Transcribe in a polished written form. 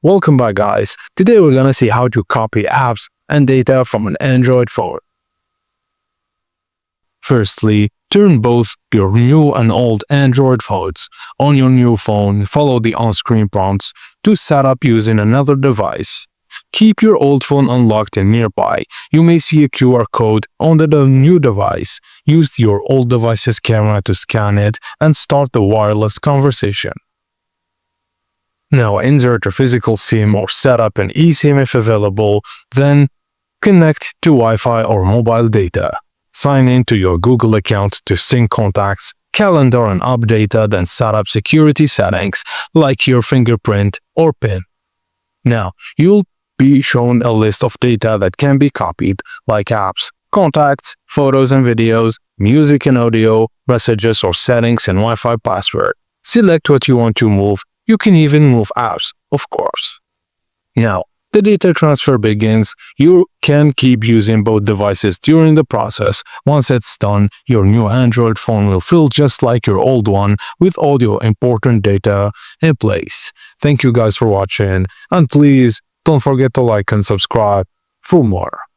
Welcome back, guys. Today we're gonna see how to copy apps and data from an Android phone. Firstly, turn both your new and old Android phones. On your new phone, follow the on-screen prompts to set up using another device. Keep your old phone unlocked and nearby. You may see a QR code on the new device. Use your old device's camera to scan it and start the wireless conversation. Now insert a physical SIM or set up an eSIM if available, then connect to Wi-Fi or mobile data. Sign in to your Google account to sync contacts, calendar and app data, then set up security settings like your fingerprint or PIN. Now, you'll be shown a list of data that can be copied, like apps, contacts, photos and videos, music and audio, messages or settings and Wi-Fi password. Select what you want to move. You can even move apps, of course. Now, the data transfer begins. You can keep using both devices during the process. Once it's done, your new Android phone will feel just like your old one with all your important data in place. Thank you guys for watching, and please don't forget to like and subscribe for more.